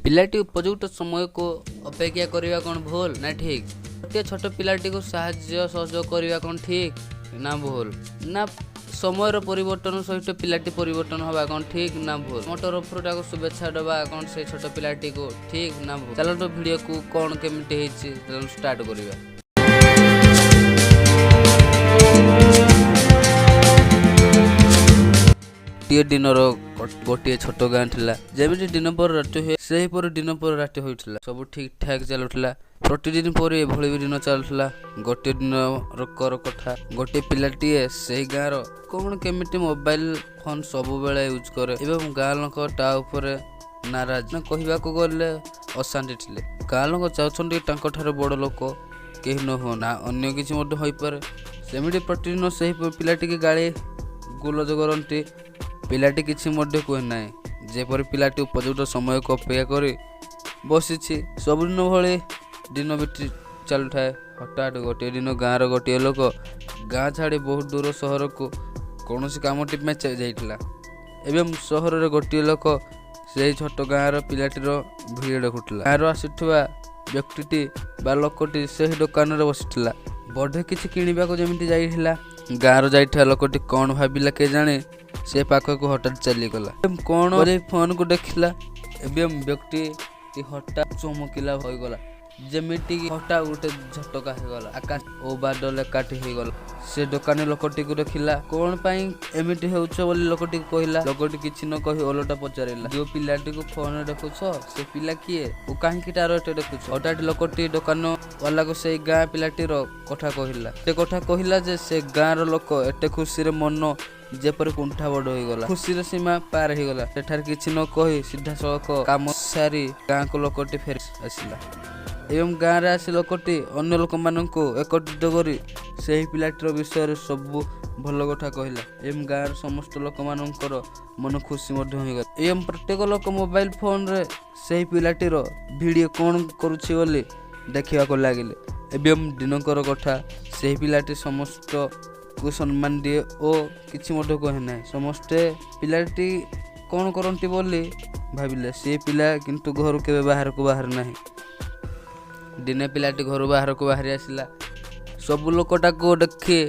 पिलाटी उपयुक्त समय को अपेक्षा करवा कौन भूल ना ठीक? गोटे छोट पिलाटी को साहाय्य सहयोग करवा कौन ठीक ना भूल? ना समय परिवर्तन सहित पिलाटी परिवर्तन हवा कौन ठीक ना भूल? मोर तरफ शुभेच्छा दबा कौन से छोट पिलाटी को ठीक ना भूल? चलो वीडियो को कौन केमिटी स्टार्ट करवा। दिन गोटे छोट गाँ थिला जेमिति दिन पर राति हुए सही पर दिन पर राति होइथिला सब ठीक ठाक चलुथिला। प्रतिदिन पर एभଳି भी दिन चलुथिला। गोटे दिन रकर कथा गोटे पिलाटीए सही गाँव रो कौन केमिति मोबाइल फोन सब बेले यूज करे एवं गाँ लोक ता ऊपर नाराज न कहबा को गले अशांति थिले। गाँ लोक चाहछन्ती तांको ठारे बड़ लोक केहि न हो ना अन्य किछि मध्य होई पारे सेमिति प्रतिदिन सही पिलाटी के गाली गुलज करंती। पिलाटी किछि मध्य कहे नाई जेपरि पिलाटी उपयुक्त समय को अपेक्षा करी बसी सबुदिन भली दिन बीती चलु थाए। हठात गोटे दिन गाँव रो गोटे लोक गाँ छाड़ी बहुत दूर सहर को कौन कामटी में जाइथिला एवं सहर रे गोटे लोक से छोट गाँव रो पिलाटीर भिड़ देखुथिला। गाँव रो आसिथुवा व्यक्तिटी बा लोकटी से दुकान रे बसिथिला बढे किछि किनिबा को जेमिति जाइथिला। गाँव रो जाइथा लोकटी कौन भाबिला के जाने से पाख को हठात चली गला कौन फोन को देखला एवं व्यक्ति हठात चमकिला हो गला जेमिति हठात गोटे झटका हो गला आकाश ओ बादल एकाठी हो गला। से दुकान लोकटी को देखला कौन पाई एमिति होउछ बोली लोकटी कहला। लोकटी किछि न कहि ओलटा पचारिला जो पिलाटी को फोन देखुछ से पिला किए ओ काहे कि तारो एटे देखुछ। हठात लोकटी दुकान वाला को से गाँ पिलाटी रो कथा कहला। से कथा कहला जे से गाँ रो लोक एटे खुशी रे मन जेपर कुंठा बड़ हो गला खुशी सीमा पार हो गला। सेठार किछि न कहि सीधा सड़क काम सारी गाँ को लोकटी फेर आसिला एवं गाँ रे आसी लोकटी अन्य लोक माननकु एकत्रित करी सेही पिलाटीर विषय रे सब भल कथा कहला एवं गाँ समस्त लोक मानकर मन खुशी मध्य हो गला। एवं प्रत्येक लोक मोबाइल फोन रे सेही पिलाटीर वीडियो कौन करूछि बोली देखिबा को लागिले एवं दिनकर कथा सेही पिलाटी समस्त को सम्मान दिए और किछि मध्य कहे ना समस्ते पिलाटी कौन करंती बोली भाविले से पिला किंतु घर के बाहर को बाहर नाही। दिने पिलाटी घर बाहर को बाहरी आसिला सब लोकटा को देखि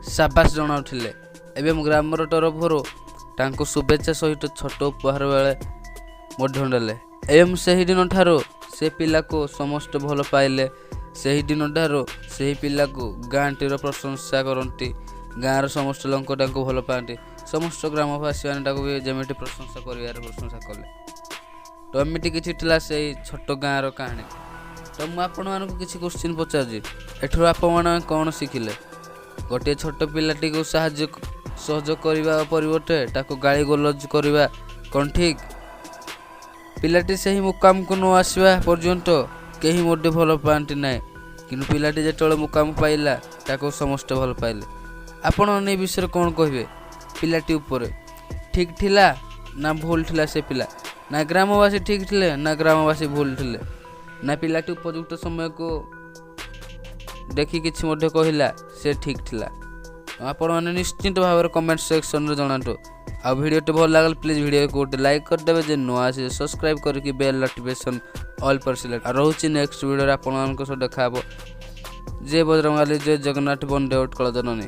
शाबाश जनाउथिले एवं ग्रामर तरफरु तांको शुभेच्छा सहित छोट उपहार बेले मध्य देले एवं सही दिन ठारो से पिला को समस्त भल पाइले। सही दिन ठारो सही पिला को गाँटीर प्रशंसा करती गाँव समस्त लोक भल पाती समस्त ग्रामवासी मैंने जमिटी प्रशंसा कर प्रशंसा कले। तो एमती किसी से छोट गाँव कहानी। तो मुझे आपण किसी क्वेश्चन पचार एठर आपण कौन शिखिले? गोटे छोट पिलाटी को साहाय्य सहयोग करने परिवर्ते ताको गाली गलज करवा कौन ठीक? पिलाटी से ही मुकाम को न आसवा पर्यंत कहीं मध्य भल पाती ना कि पिलाटी जो मुकाम पाइला ताको समस्त भल पाइले। आपण ए विषय कौन कहे? पिलाटी ऊपर ठीक थिला ना भूल थिला? से पिला ना ग्रामवासी ठीक थिले ना ग्रामवासी भूल थिले ना पिलाटी उपयुक्त समय को देखि किछि मध्य कहला से ठीक थिला? आपण माने निश्चित भाव में कमेंट सेक्शन रे जणातो। आ वीडियो भल लागल प्लीज वीडियो को गोटे लाइक कर देबे जे नुआ से सब्सक्राइब करके बेल नोटिफिकेशन ऑल पर सिलेक्ट रहउछि। नेक्स्ट वीडियो रे आपण मानक सो देखाबो। जय बजरंगबली जय जगन्नाथ वंदे उत्कल जननी।